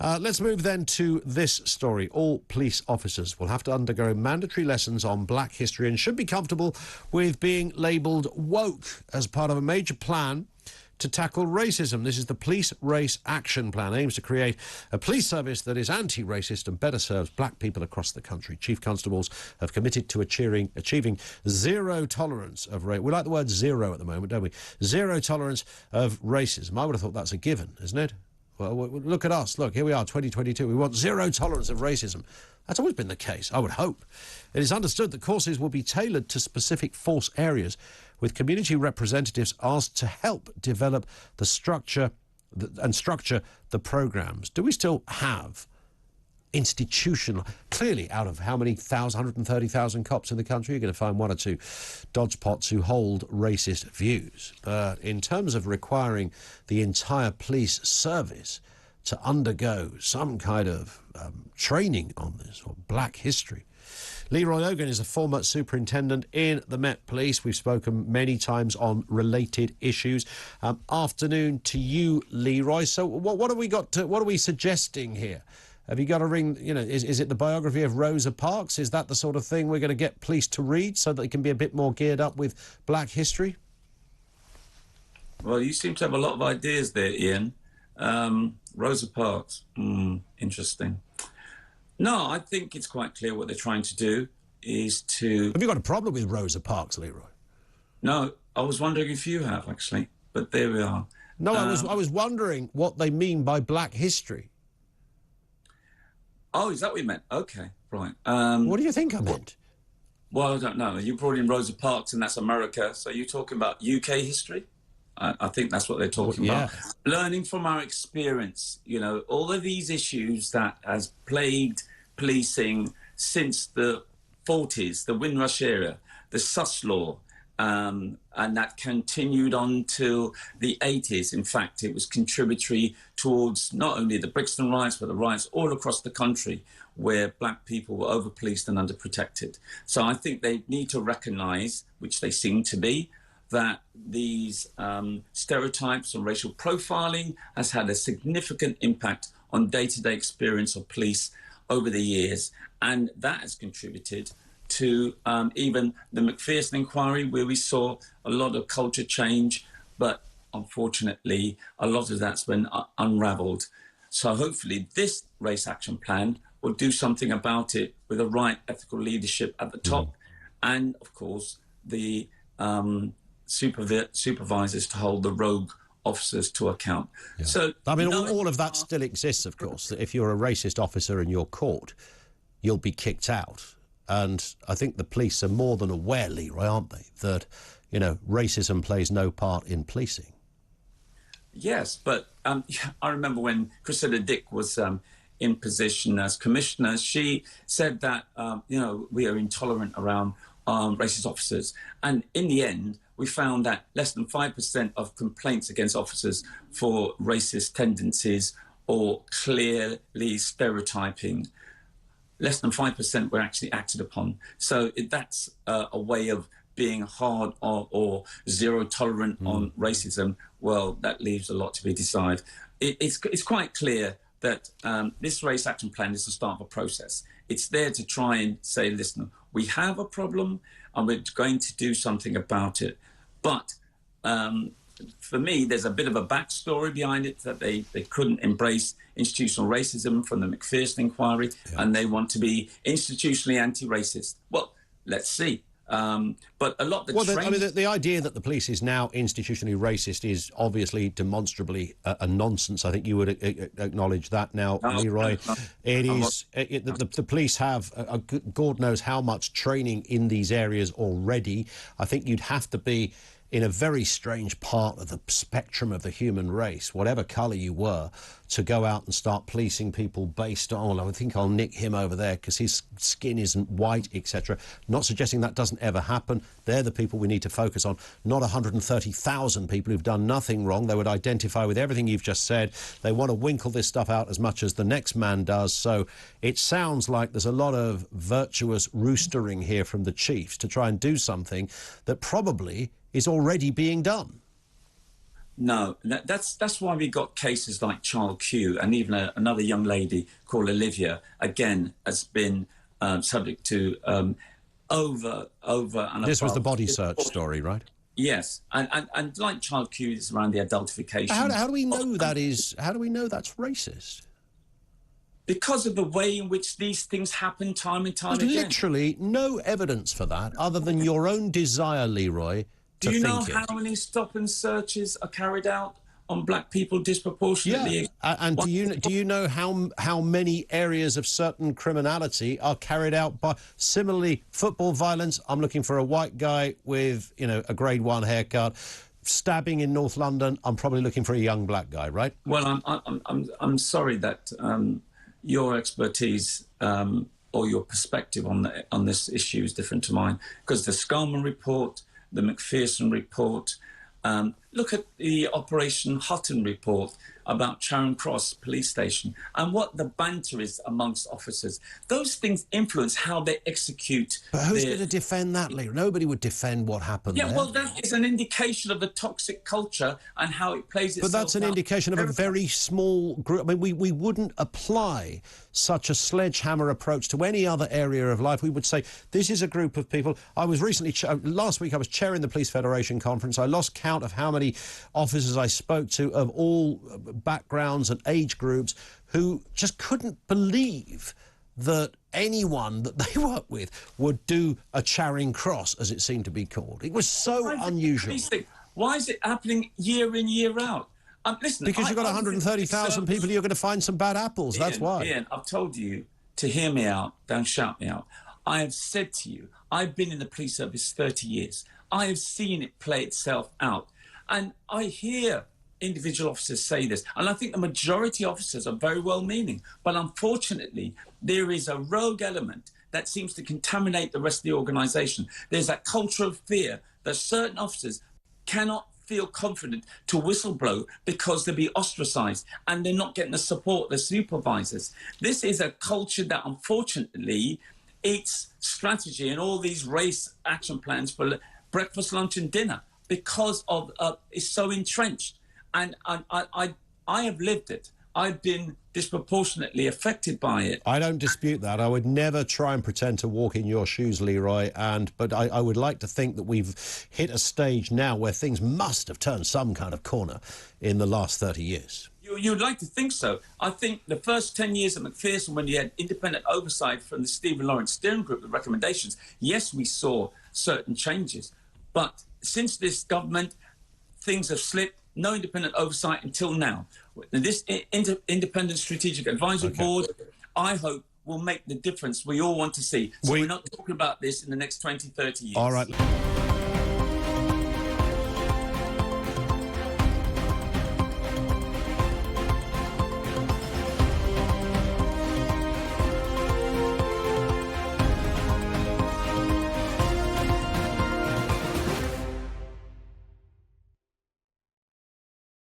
Let's move then to this story. All police officers will have to undergo mandatory lessons on black history and should be comfortable with being labelled woke as part of a major plan to tackle racism. This is the Police Race Action Plan, aims to create a police service that is anti-racist and better serves black people across the country. Chief constables have committed to achieving zero tolerance of race. We like the word zero at the moment, don't we? Zero tolerance of racism. I would have thought that's a given, isn't it? Well, look at us. Look, here we are, 2022. We want zero tolerance of racism. That's always been the case, I would hope. It is understood that courses will be tailored to specific force areas, with community representatives asked to help develop the structure the programmes. Do we still have institutional... Clearly, out of how many 130,000 cops in the country, you're going to find one or two dodgepots who hold racist views. But in terms of requiring the entire police service to undergo some kind of training on this, or black history. Leroy Logan is a former superintendent in the Met Police. We've spoken many times on related issues. Afternoon to you, Leroy. So what have we got to, what are we suggesting here? Have you got a ring, you know, is it the biography of Rosa Parks? Is that the sort of thing we're going to get police to read so that they can be a bit more geared up with black history? Well, you seem to have a lot of ideas there, Ian. Rosa Parks, interesting. No, I think it's quite clear what they're trying to do is to... Have you got a problem with Rosa Parks, Leroy? No, I was wondering if you have, actually, but there we are. No, I was wondering what they mean by black history. Oh, is that what you meant? Okay, right. What do you think I meant? Well, I don't know. You brought in Rosa Parks, and that's America, so you're talking about UK history? I think that's what they're talking about. Learning from our experience, you know, all of these issues that has plagued policing since the 40s, the Windrush era, the Sus Law, and that continued on till the 80s. In fact, it was contributory towards not only the Brixton riots, but the riots all across the country where black people were over-policed and underprotected. So I think they need to recognise, which they seem to be, that these stereotypes and racial profiling has had a significant impact on day-to-day experience of police over the years. And that has contributed to even the Macpherson inquiry, where we saw a lot of culture change, but unfortunately, a lot of that's been unravelled. So hopefully this race action plan will do something about it with the right ethical leadership at the top. And, of course, the supervisors to hold the rogue officers to account. So, I mean, all of that still exists, of course. That if you're a racist officer in your court, you'll be kicked out. And I think the police are more than aware, Leroy, aren't they, that, you know, racism plays no part in policing. Yes, but I remember when Cressida Dick was in position as commissioner, she said that, you know, we are intolerant around racist officers. And in the end, we found that less than 5% of complaints against officers for racist tendencies or clearly stereotyping, less than 5% were actually acted upon. So that's a way of being hard or zero tolerant on racism. Well, that leaves a lot to be decided. It's quite clear that this race action plan is the start of a process. It's there to try and say, listen, we have a problem and we're going to do something about it. But for me, there's a bit of a backstory behind it, that they couldn't embrace institutional racism from the Macpherson inquiry, and they want to be institutionally anti-racist. Well, let's see. But a lot of the idea that the police is now institutionally racist is obviously demonstrably a nonsense. I think you would acknowledge that now, Leroy. The police have, God knows how much training in these areas already. I think you'd have to be in a very strange part of the spectrum of the human race, whatever colour you were, to go out and start policing people based on, I think I'll nick him over there because his skin isn't white, etc. Not suggesting that doesn't ever happen. They're the people we need to focus on, not 130,000 people who've done nothing wrong. They would identify with everything you've just said. They want to winkle this stuff out as much as the next man does. So it sounds like there's a lot of virtuous roostering here from the chiefs to try and do something that probably is already being done. No, that's why we got cases like Child Q, and even another young lady called Olivia, again, has been subject to over and This was the above. body search story, right? Yes, and like Child Q is around the adultification. How do we know that is? How do we know that's racist? Because of the way in which these things happen time and time again. There's literally no evidence for that other than your own desire, Leroy. Do you know how many stop and searches are carried out on black people disproportionately? Yeah, and do you know how many areas of certain criminality are carried out by similarly football violence? I'm looking for a white guy with a grade 1 haircut. Stabbing in North London, I'm probably looking for a young black guy, right? Well, I'm sorry that your expertise or your perspective on this issue is different to mine, because the Scarman report, the McPherson report, look at the Operation Hutton report about Charing Cross police station and what the banter is amongst officers. Those things influence how they execute. But who's going to defend that, Lee? Nobody would defend what happened there. Well, that is an indication of the toxic culture and how it plays itself out. But that's an indication of a very small group. I mean, we wouldn't apply such a sledgehammer approach to any other area of life. We would say, this is a group of people. I was recently, last week, I was chairing the Police Federation conference. I lost count of how many officers I spoke to of all backgrounds and age groups who just couldn't believe that anyone that they worked with would do a Charing Cross, as it seemed to be called. It was so unusual. Why is it happening year in, year out? Listen, because you've got 130,000 people, you're going to find some bad apples. That's why. Ian, I've told you to hear me out, don't shout me out. I have said to you, I've been in the police service 30 years. I have seen it play itself out. And I hear individual officers say this, and I think the majority of officers are very well-meaning. But unfortunately, there is a rogue element that seems to contaminate the rest of the organisation. There's that culture of fear that certain officers cannot feel confident to whistleblow because they'll be ostracised and they're not getting the support of their supervisors. This is a culture that, unfortunately, eats strategy and all these race action plans for breakfast, lunch and dinner because of it's so entrenched. And I have lived it. I've been disproportionately affected by it. I don't dispute that. I would never try and pretend to walk in your shoes, Leroy. But I would like to think that we've hit a stage now where things must have turned some kind of corner in the last 30 years. You'd like to think so. I think the first 10 years of McPherson, when you had independent oversight from the Stephen Lawrence steering group, the recommendations, yes, we saw certain changes. But since this government, things have slipped. No independent oversight until now. This independent strategic advisory board, I hope, will make the difference we all want to see. So we're not talking about this in the next 20, 30 years. All right.